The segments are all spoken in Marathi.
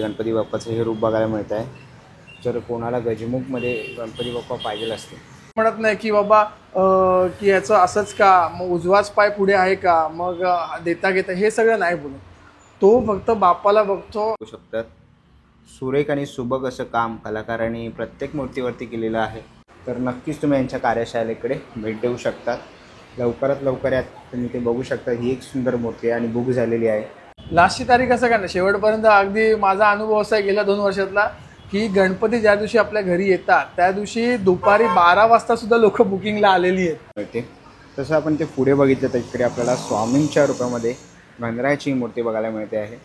गणपती बाप्पाचं हे रूप बघायला मिळत आहे. जर कोणाला गजमुखमध्ये गणपती बाप्पा पाहिजे असते, म्हणत नाही की बाबा की याचं असंच का, मग उजवाच पाय पुढे आहे का, मग देता घेता हे सगळं नाही बोलत. तो फक्त बाप्पाला बघतो. शकतात सुरेख आणि सुबक असं काम कलाकारांनी प्रत्येक मूर्तीवरती केलेलं आहे. तर नक्कीच तुम्ही यांच्या कार्यशाळेकडे भेट देऊ शकतात. लवकरात लवकर यात तुम्ही ते बघू शकता. ही एक सुंदर मूर्ती आहे आणि बुक झालेली आहे. लास्टची तारीख असं का नाही, शेवटपर्यंत अगदी माझा अनुभव असा आहे गेल्या 2 वर्षातला की गणपती ज्या दिवशी आपल्या घरी येतात त्या दिवशी दुपारी 12 वाजता सुद्धा लोक बुकिंगला आलेली आहेत. तसं आपण ते पुढे बघितलं तर इकडे आपल्याला स्वामींच्या रूपामध्ये गणरायाची मूर्ती बघायला मिळते आहे.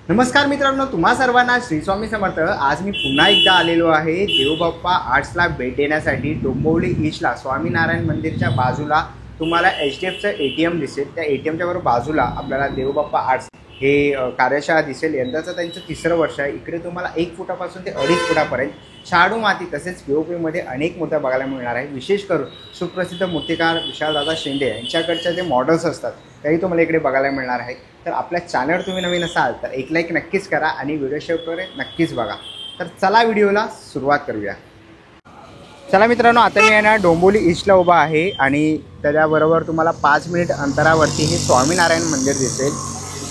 नमस्कार मित्रांनो, तुम्हा सर्वांना श्री स्वामी समर्थ. आज मी पुन्हा एकदा आलेलो आहे देवबाप्पा आर्ट्सला भेट देण्यासाठी. डोंबिवली ईस्टला स्वामीनारायण मंदिरच्या बाजूला तुम्हाला HDFचं ATM दिसेल. त्या ATMच्या बरोबर बाजूला आपल्याला देवबाप्पा आर्ट्स हे कार्यशाळा दिसेल. यंदाचं त्यांचं 3रं वर्ष आहे. इकडे तुम्हाला 1 फुटापासून ते 2.5 फुटापर्यंत शाडू माती तसेच POPमध्ये अनेक मूर्त्या बघायला मिळणार आहे. विशेष करून सुप्रसिद्ध मूर्तिकार विशालदादा शेंडे यांच्याकडच्या जे मॉडेल्स असतात त्याही तुम्हाला इकडे बघायला मिळणार आहे. तर आपल्या चॅनलवर तुम्ही नवीन असाल तर एक लाईक नक्कीच करा आणि व्हिडिओ शेवटपर्यंत नक्कीच बघा. तर चला व्हिडिओला सुरुवात करूया. चला मित्रांनो, आता मी आहे ना डोंबिवली ईस्टला उभा आहे आणि त्याच्याबरोबर तुम्हाला 5 मिनिट अंतरावरती हे स्वामीनारायण मंदिर दिसेल.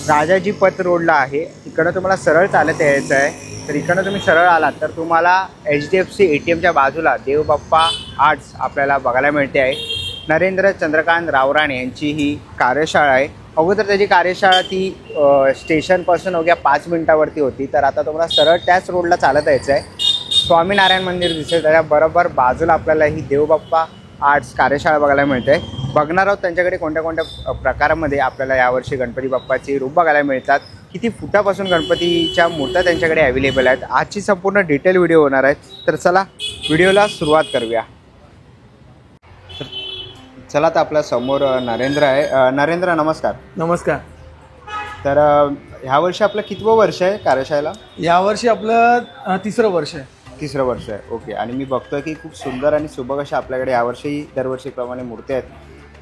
राजाजी पथ रोडला आहे. इकडं तुम्हाला सरळ चालत यायचं आहे. तर इकडनं तुम्ही सरळ आलात तर तुम्हाला HDFC ATMच्या बाजूला देवबाप्पा आर्ट्स आपल्याला बघायला मिळते आहे. नरेंद्र चंद्रकांत रावराणे यांची ही कार्यशाळा आहे. अगोदर त्याची कार्यशाळा ती स्टेशनपासून अवघ्या 5 मिनिटावरती होती. तर आता तुम्हाला सरळ त्याच रोडला चालत यायचं आहे. स्वामीनारायण मंदिर दिसेल. त्याच्या बरोबर बाजूला आपल्याला ही देवबाप्पा आर्ट्स कार्यशाळा बघायला मिळते. बघणार आहोत त्यांच्याकडे कोणत्या कोणत्या प्रकारामध्ये आपल्याला यावर्षी गणपती बाप्पाची रूप बघायला मिळतात. किती फुटापासून गणपतीच्या मूर्त्या त्यांच्याकडे अवेलेबल आहेत. आजची संपूर्ण डिटेल व्हिडिओ होणार आहे. तर चला व्हिडिओला सुरुवात करूया. चला, तर आपल्या समोर नरेंद्र आहे. नरेंद्र नमस्कार. नमस्कार. तर ह्या वर्षी आपलं कितवं वर्ष आहे कार्यशाळेला? यावर्षी आपलं 3रं वर्ष आहे. 3रं वर्ष आहे. ओके. आणि मी बघतोय की खूप सुंदर आणि सुबक अशा आपल्याकडे यावर्षी दरवर्षीप्रमाणे मूर्त्या आहेत.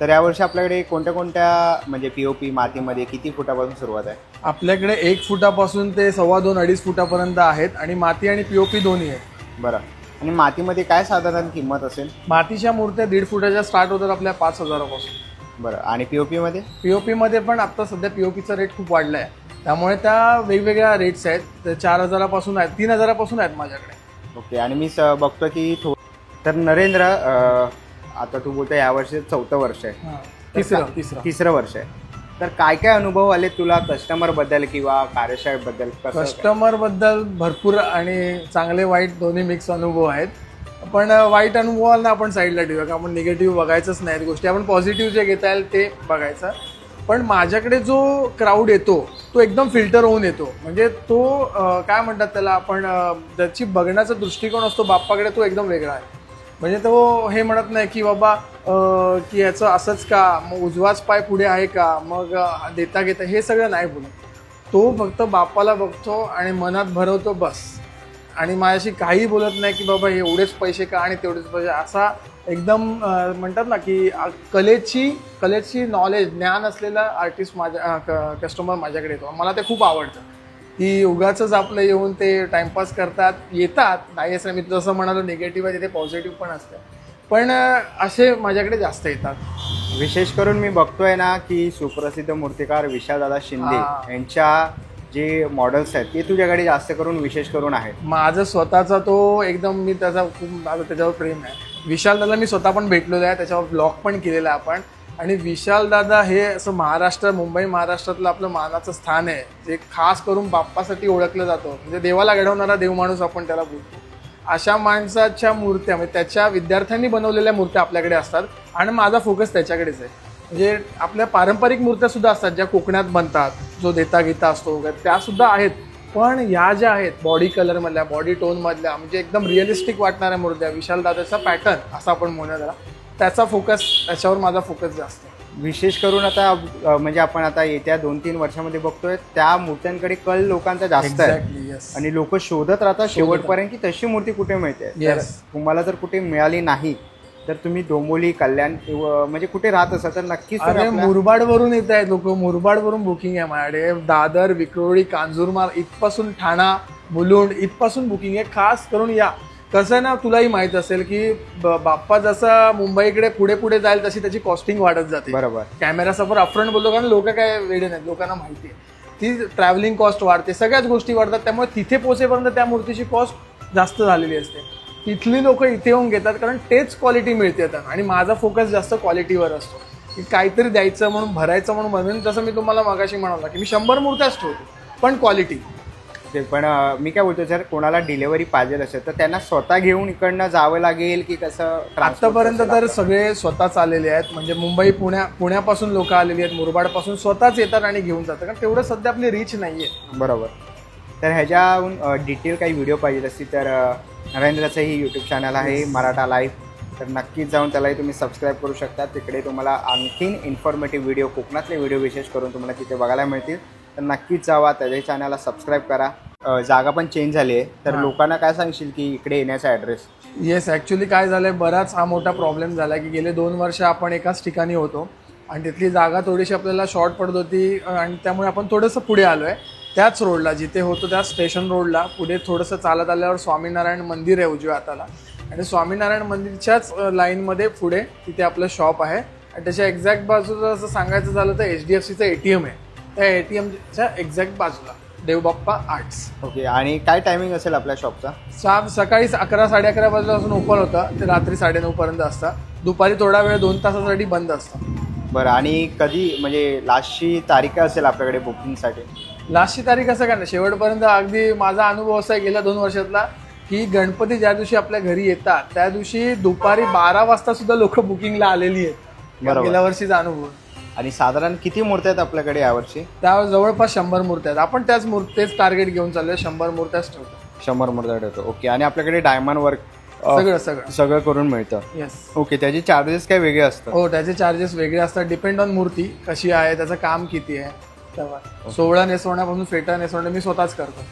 तर यावर्षी आपल्याकडे कोणत्या कोणत्या म्हणजे POP मातीमध्ये किती फुटापासून सुरुवात आहे? आपल्याकडे 1 फुटापासून ते 2.25-2.5 फुटापर्यंत आहेत आणि माती आणि POP दोन्ही आहेत. बरं. आणि मातीमध्ये काय साधारण किंमत असेल? मातीच्या मूर्त्या 1.5 फुटाच्या स्टार्ट होतात आपल्या 5,000पासून. बरं. आणि POPमध्ये? POPमध्ये पण आता सध्या POPचा रेट खूप वाढला आहे. त्यामुळे त्या वेगवेगळ्या रेट्स आहेत. 4,000पासून आहेत, 3,000पासून आहेत माझ्याकडे. ओके. आणि मी बघतो की तर नरेंद्र, आता तू बोलतो यावर्षी 4थं वर्ष आहे. 3रं वर्ष आहे. तर काय काय अनुभव आले तुला कस्टमरबद्दल किंवा कार्यशाळेबद्दल? कस्टमरबद्दल भरपूर आणि चांगले वाईट दोन्ही मिक्स अनुभव आहेत. पण वाईट अनुभवाला आपण साईडला ठेवूया, का आपण निगेटिव्ह बघायचंच नाही. गोष्टी आपण पॉझिटिव्ह जे घेता येईल ते बघायचं. पण माझ्याकडे जो क्राऊड येतो तो एकदम फिल्टर होऊन येतो. म्हणजे तो काय म्हणतात त्याला आपण, त्याची बघण्याचा दृष्टिकोन असतो बाप्पाकडे तो एकदम वेगळा आहे. म्हणजे तो हे म्हणत नाही की बाबा की याचं असंच का, मग उजवाच पाय पुढे आहे का, मग देता घेता हे सगळं नाही बोलत. तो फक्त बाप्पाला बघतो आणि मनात भरवतो बस. आणि माझ्याशी काही बोलत नाही की बाबा एवढेच पैसे का आणि तेवढेच पैसे, असा एकदम म्हणतात ना की कलेची नॉलेज ज्ञान असलेला आर्टिस्ट कस्टमर माझ्याकडे येतो. मला ते खूप आवडतं की उगाचच आपलं येऊन ते टाइमपास करतात. येतात नाही असं मी जसं म्हणालो निगेटिव्ह आहे तिथे पॉझिटिव्ह पण असतं. पण असे माझ्याकडे जास्त येतात. विशेष करून मी बघतोय ना की सुप्रसिद्ध मूर्तिकार विशालदादा शेंडे यांच्या जे मॉडेल्स आहेत ते तुझ्याकडे जास्त करून विशेष करून आहेत. माझं स्वतःचा तो एकदम, मी त्याचा खूप माझं त्याच्यावर प्रेम आहे. विशालदादा मी स्वतः पण भेटलेलो आहे, त्याच्यावर ब्लॉग पण केलेला आहे आपण. आणि विशालदादा हे असं मुंबई महाराष्ट्रातलं आपलं मानाचं स्थान आहे, जे खास करून बाप्पासाठी ओळखलं जातं. म्हणजे देवाला घडवणारा देवमाणूस आपण त्याला बोलतो. अशा माणसाच्या मूर्त्या म्हणजे त्याच्या विद्यार्थ्यांनी बनवलेल्या मूर्त्या आपल्याकडे असतात आणि माझा फोकस त्याच्याकडेच आहे. म्हणजे आपल्या पारंपरिक मूर्त्यासुद्धा असतात ज्या कोकणात बनतात, जो देता घेता असतो त्यासुद्धा आहेत. पण या ज्या आहेत बॉडी कलरमधल्या, बॉडी टोनमधल्या, म्हणजे एकदम रिअलिस्टिक वाटणाऱ्या मूर्त्या, विशालदादाचा पॅटर्न असा आपण म्हणूया त्याला, त्याचा फोकस, त्याच्यावर माझा फोकस जास्त आहे. विशेष करून आता म्हणजे आपण आता येत्या 2-3 वर्षामध्ये बघतोय त्या मूर्त्यांकडे कल लोकांचा जास्त आहे. आणि लोक शोधत राहतात शेवटपर्यंत की तशी मूर्ती कुठे मिळते. तुम्हाला जर कुठे मिळाली नाही तर तुम्ही डोंबिवली कल्याण म्हणजे कुठे राहत असाल तर नक्कीच तुम्ही अरे आपल्या- मुरबाड वरून येत आहेत लोक, मुरबाड वरून बुकिंग आहे माझ्याकडे. दादर, विक्रोळी, कांजूरमार्ग इथपासून, ठाणा, मुलुंड इथपासून बुकिंग आहे. खास करून या. कसं आहे ना, तुलाही माहित असेल की बाप्पा जसा मुंबईकडे पुढे पुढे जाईल तशी त्याची कॉस्टिंग वाढत जाते. बरोबर. कॅमेरा समोर अपफ्रंट बोलतो कारण लोक काय वेडे नाहीत, लोकांना माहिती आहे ती ट्रॅव्हलिंग कॉस्ट वाढते, सगळ्याच गोष्टी वाढतात. त्यामुळे तिथे पोहोचेपर्यंत त्या मूर्तीची कॉस्ट जास्त झालेली असते. तिथली लोक इथे येऊन घेतात कारण तेच क्वालिटी मिळते त्यांना. आणि माझा फोकस जास्त क्वालिटीवर असतो की काहीतरी द्यायचं म्हणून, भरायचं म्हणून. जसं मी तुम्हाला मगाशी म्हणाला की मी 100 मूर्त्याच ठेवतो पण क्वालिटी. ते पण मी काय बोलतो, जर कोणाला डिलेव्हरी पाहिजे असेल तर त्यांना स्वतः घेऊन इकडनं जावं लागेल की कसं? आतापर्यंत तर सगळे स्वतःच आलेले आहेत. म्हणजे मुंबई, पुण्यापासून लोक आलेली आहेत, मुरबाडपासून स्वतःच येतात आणि घेऊन जातात कारण तेवढं सध्या आपली रीच नाहीये. बरोबर. तर ह्याच्याहून डिटेल काही व्हिडिओ पाहिजे असतील तर नरेंद्रचंही यूट्यूब चॅनल आहे मराठा लाईव्ह, तर नक्कीच जाऊन त्यालाही तुम्ही सबस्क्राईब करू शकता. तिकडे तुम्हाला आणखीन इन्फॉर्मेटिव्ह व्हिडिओ, कोकणातले व्हिडिओ विशेष करून तुम्हाला तिथे बघायला मिळतील. तर नक्कीच जावा, त्याच्या चॅनलला सबस्क्राईब करा. जागा पण चेंज झाली आहे, तर लोकांना काय सांगशील की इकडे येण्याचा ॲड्रेस? येस, ॲक्च्युली काय झालंय, बराच हा मोठा प्रॉब्लेम झाला की गेले 2 वर्ष आपण एकाच ठिकाणी होतो आणि तिथली जागा थोडीशी आपल्याला शॉर्ट पडत होती आणि त्यामुळे आपण थोडंसं पुढे आलो आहे. त्याच रोडला जिथे होतो त्या स्टेशन रोडला पुढे थोडंसं चालत आल्यावर स्वामीनारायण मंदिर आहे उजव्या हाताला. आणि स्वामीनारायण मंदिरच्याच लाईनमध्ये पुढे तिथे आपलं शॉप आहे. आणि त्याच्या एक्झॅक्ट बाजूला असं सांगायचं झालं तर HDFCचं ATM आहे. त्या ATMच्या एक्झॅक्ट बाजूला देवबाप्पा आर्ट्स. ओके. आणि काय टायमिंग असेल आपल्या शॉपचा? सकाळी 11, 11:30 वाजल्यापासून ओपन होतं ते रात्री 9:30 पर्यंत असतं. दुपारी थोडा वेळ 2 तासासाठी बंद असतं. बरं. आणि कधी म्हणजे लास्टची तारीख असेल आपल्याकडे बुकिंगसाठी? लास्टची तारीख असं काय नाही, शेवटपर्यंत. अगदी माझा अनुभव असा आहे गेल्या 2 वर्षातला की गणपती ज्या दिवशी आपल्या घरी येतात त्या दिवशी दुपारी 12 वाजता सुद्धा लोक बुकिंगला आलेली आहेत. बरोबर. गेल्या वर्षीचा अनुभव. आणि साधारण किती मूर्त्या आहेत आपल्याकडे यावर्षी? त्या जवळपास 100 मूर्त्या आहेत. आपण तेच टार्गेट घेऊन चाललोय, 100 मूर्त्याच ठेवतो. 100 मूर्त्या ठेवतो. ओके. आणि आपल्याकडे डायमंड वर्क सगळं करून मिळतं? येस. ओके. त्याचे चार्जेस काय वेगळे असतात? हो, त्याचे चार्जेस वेगळे असतात. डिपेंड ऑन मूर्ती कशी आहे, त्याचं काम किती आहे. तेव्हा 16 नेसवण्यापासून फेटा नेसवणं मी स्वतःच करतो.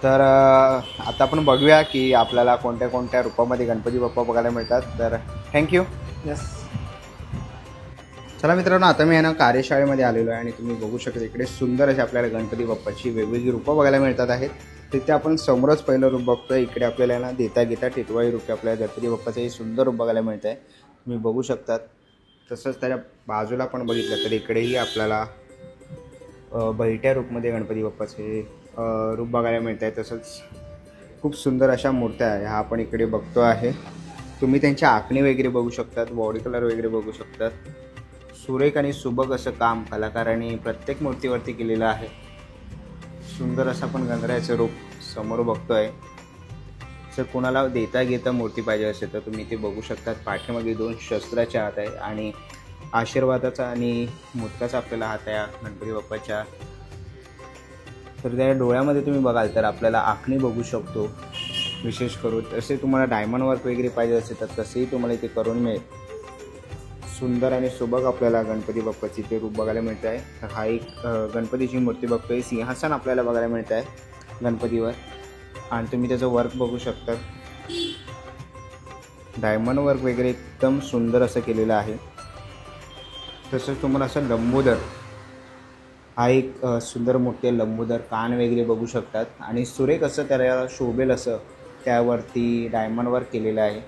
तर आता आपण बघूया की आपल्याला कोणत्या कोणत्या रूपामध्ये गणपती बाप्पा बघायला मिळतात. तर थँक्यू. येस. चला मित्रांनो, आता मी आहे ना कार्यशाळेमध्ये आलेलो आहे आणि तुम्ही बघू शकता इकडे सुंदर अशी आपल्याला गणपती बाप्पाची वेगवेगळी रूपं बघायला मिळतात आहेत. तिथे आपण समोरच पहिलं रूप बघतोय. इकडे आपल्याला ना देता घेता टिटवाळी रूप आपल्याला गणपती बाप्पाचं हे सुंदर रूप बघायला मिळत आहे, तुम्ही बघू शकतात. तसंच त्याच्या बाजूला पण बघितलं तर इकडेही आपल्याला बैठ्या रूपमध्ये गणपती बाप्पाचे रूप बघायला मिळत आहे. तसंच खूप सुंदर अशा मूर्त्या ह्या आपण इकडे बघतो आहे. तुम्ही त्यांच्या आखणी वगैरे बघू शकतात, बॉडी कलर वगैरे बघू शकतात. सुरेख आणि सुबक असं काम कलाकारांनी प्रत्येक मूर्तीवरती केलेलं आहे. सुंदर असं आपण गणरायाचं रूप समोर बघतोय. जर कोणाला देता घेता मूर्ती पाहिजे असेल तर तुम्ही ते बघू शकतात. पाठीमागे 2 शस्त्राचे हात आहे आणि आशीर्वादाचा आणि मोदकाचा आपल्याला हात आहे गणपती बाप्पाच्या. तर त्या डोळ्यामध्ये तुम्ही बघाल तर आपल्याला आखणी बघू शकतो विशेष करून. तसे तुम्हाला डायमंड वर्क वगैरे पाहिजे असेल तर तसेही तुम्हाला इथे करून मिळेल. सुंदर आणि सुबक आपल्याला गणपती बाप्पाची ते रूप बघायला मिळत आहे. तर हा एक गणपतीची मूर्ती बघतोय. सिंहासन आपल्याला बघायला मिळत आहे गणपतीवर आणि तुम्ही त्याचं वर्क बघू शकता. डायमंड वर्क वगैरे एकदम सुंदर असं केलेलं आहे. तसंच तुम्हाला असं लंबोदर, हा एक सुंदर मूर्ती आहे. लंबोदर कान वगैरे बघू शकतात आणि सुरेख असं त्याला शोभेल असं त्यावरती डायमंड वर्क केलेलं आहे.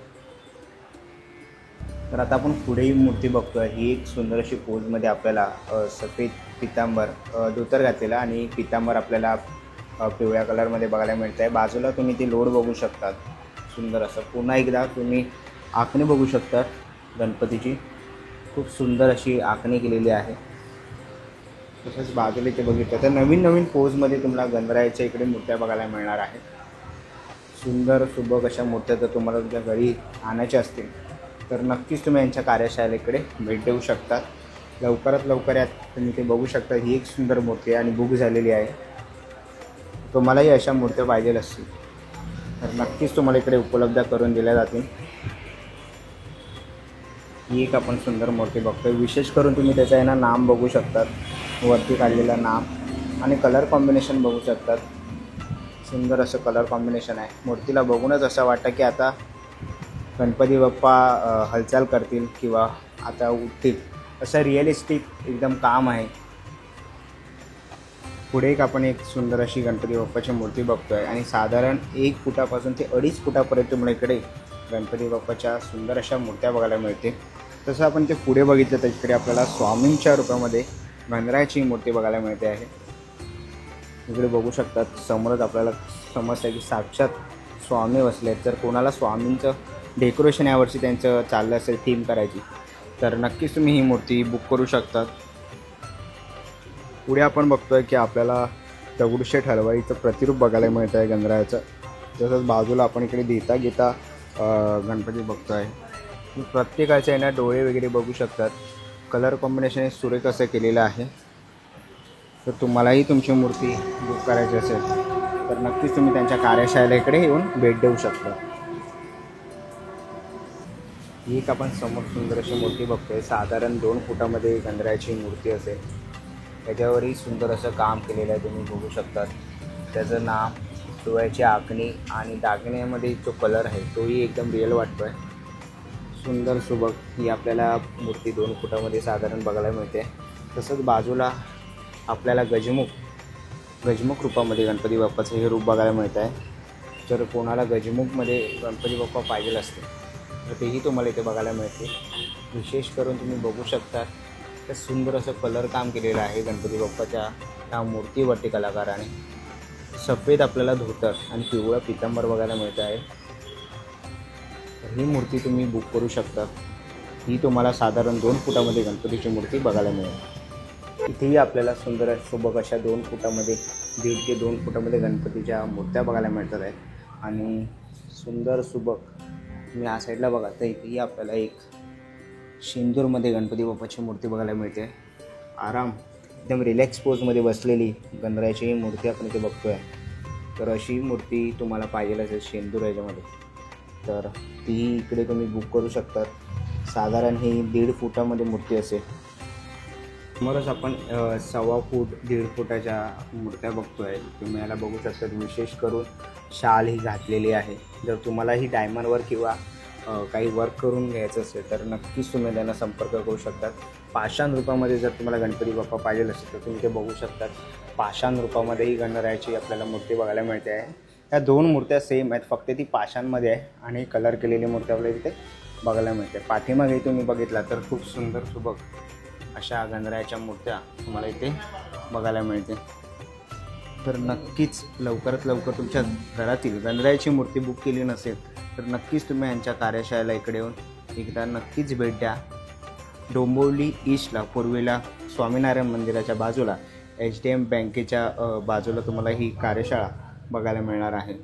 तर आता आपण पुढेही मूर्ती बघतोय. ही एक सुंदर अशी पोजमध्ये आपल्याला सफेद पितांबर धोतर घातलेला आणि पितांबर आपल्याला पिवळ्या कलरमध्ये बघायला मिळत आहे. बाजूला तुम्ही ती लोड बघू शकतात सुंदर असं. पुन्हा एकदा तुम्ही आखणी बघू शकतात गणपतीची. खूप सुंदर अशी आखणी केलेली आहे. तसंच बाजूला इथे बघितलं तर नवीन नवीन पोजमध्ये तुम्हाला गणरायाच्या इकडे मूर्त्या बघायला मिळणार आहेत. सुंदर सुबक अशा मूर्त्या जर तुम्हाला तुमच्या घरी आणायच्या असतील तर नक्कीच तुम्ही यांच्या कार्यशाळेकडे भेट देऊ शकता. लवकरात लवकर यात तुम्ही ते बघू शकता. ही एक सुंदर मूर्ती आहे आणि बुक झालेली आहे. तुम्हालाही अशा मूर्त्या पाहिजे असतील तर नक्कीच तुम्हाला इकडे उपलब्ध करून दिल्या जातील. ही एक आपण सुंदर मूर्ती बघतोय. विशेष करून तुम्ही त्याचं आहे ना नाम बघू शकतात, वरती काढलेलं नाम आणि कलर कॉम्बिनेशन बघू शकतात. सुंदर असं कलर कॉम्बिनेशन आहे. मूर्तीला बघूनच असं वाटतं की आता गणपती बाप्पा हालचाल करतील किंवा आता उठतील असं रिअलिस्टिक एकदम काम आहे. पुढे एक आपण एक सुंदर अशी गणपती बाप्पाची मूर्ती बघतोय आणि साधारण 1 फुटापासून ते 2.5 फुटापर्यंत तुम्हाला इकडे गणपती बाप्पाच्या सुंदर अशा मूर्त्या बघायला मिळते. तसं आपण ते पुढे बघितलं तर इकडे आपल्याला स्वामींच्या रूपामध्ये गणरायाची मूर्ती बघायला मिळते आहे. इकडे बघू शकतात, समोरच आपल्याला समजतं की साक्षात स्वामी बसले. तर कोणाला स्वामींचं डेकोरेशन यावर्षी त्यांचं चाललं असेल थीम करायची तर नक्कीच तुम्ही ही मूर्ती बुक करू शकतात. पुढे आपण बघतोय की आपल्याला दगडूशेठ हलवाईचं प्रतिरूप बघायला मिळतं आहे गणरायाचं. तसंच बाजूला आपण इकडे घेता गणपती बघतोय. प्रत्येकाच्या येणार डोळे वगैरे बघू शकतात. कलर कॉम्बिनेशन सुरेख असं केलेलं आहे. तर तुम्हालाही तुमची मूर्ती बुक करायची असेल तर नक्कीच तुम्ही त्यांच्या कार्यशाळेला इकडे येऊन भेट देऊ शकता. ही एक आपण समोर सुंदर अशी मूर्ती बघतोय. साधारण 2 फुटामध्ये गणरायाची मूर्ती असेल. त्याच्यावरही सुंदर असं काम केलेलं आहे, तुम्ही बघू शकतात. त्याचं नाव, डोळ्याची आखणी आणि दागिन्यामध्ये जो कलर आहे तोही एकदम रिअल वाटतो आहे. सुंदर सुबक ही आपल्याला मूर्ती 2 फुटामध्ये साधारण बघायला मिळते. तसंच बाजूला आपल्याला गजमुख रूपामध्ये गणपती बाप्पाचं हे रूप बघायला मिळतं आहे. जर कोणाला गजमुखमध्ये गणपती बाप्पा पाहिजे असते तर तेही तुम्हाला इथे बघायला मिळते. विशेष करून तुम्ही बघू शकता तर सुंदर असं कलर काम केलेलं आहे गणपती बाप्पाच्या त्या मूर्तीवरती कलाकाराने. सफेद आपल्याला धोतर आणि पिवळं पितांबर बघायला मिळतं आहे. ही मूर्ती तुम्ही बुक करू शकता. ही तुम्हाला साधारण 2 फुटामध्ये गणपतीची मूर्ती बघायला मिळेल. इथेही आपल्याला सुंदर सुबक अशा 2 फुटामध्ये 1.5 ते 2 फुटामध्ये गणपतीच्या मूर्त्या बघायला मिळतात आहेत. आणि सुंदर सुबक तुम्ही या साईडला बघा तर इथेही आपल्याला एक शेंदूरमध्ये गणपती बाप्पाची मूर्ती बघायला मिळते. आराम एकदम रिलॅक्स पोजमध्ये बसलेली गणरायाची ही मूर्ती आपण इथे बघतो आहे. तर अशी मूर्ती तुम्हाला पाहिजे असेल शेंदूर याच्यामध्ये तर तीही इकडे तुम्ही बुक करू शकता. साधारण ही 1.5 फुटामध्ये मूर्ती असेल. समोरच आपण 1.25 फूट 1.5 फुटाच्या मूर्त्या बघतो आहे. तुम्ही याला बघू शकता. विशेष करून शाल ही घातलेली आहे. जर तुम्हाला ही डायमंडवर किंवा काही वर्क करून घ्यायचं असेल तर नक्कीच तुम्ही त्यांना संपर्क करू शकतात. पाषाण रूपामध्ये जर तुम्हाला गणपती बाप्पा पाहिजे असेल तर तुम्ही ते बघू शकतात. पाषाण रूपामध्येही गणरायाची आपल्याला मूर्ती बघायला मिळते आहे. या 2 मूर्त्या सेम आहेत, फक्त ती पाषाणमध्ये आहे आणि कलर केलेली मूर्ती आपल्याला तिथे बघायला मिळते. पाठीमागे तुम्ही बघितला तर खूप सुंदर सुबक अशा गणरायाच्या मूर्त्या तुम्हाला इथे बघायला मिळते. तर नक्कीच लवकरात लवकर तुमच्या घरातील गणरायाची मूर्ती बुक केली नसेल तर नक्कीच तुम्ही यांच्या कार्यशाळेला इकडे येऊन एकदा नक्कीच भेट द्या. डोंबिवली ईस्टला पूर्वेला स्वामीनारायण मंदिराच्या बाजूला HDM बँकेच्या बाजूला तुम्हाला ही कार्यशाळा बघायला मिळणार आहे.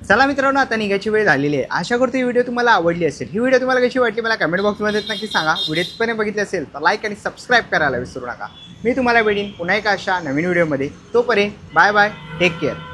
चला मित्रांनो, आता निघायची वेळ झालेली आहे. आशा करतो ही व्हिडिओ तुम्हाला आवडली असेल. ही व्हिडिओ तुम्हाला कशी वाटली मला कमेंट बॉक्समध्ये नक्की सांगा. व्हिडिओ बघितली असेल तर लाईक आणि सबस्क्राईब करायला विसरू नका. मी तुम्हाला भेटीन पुन्हा एका अशा नवीन व्हिडिओमध्ये. तोपर्यंत बाय बाय, टेक केअर.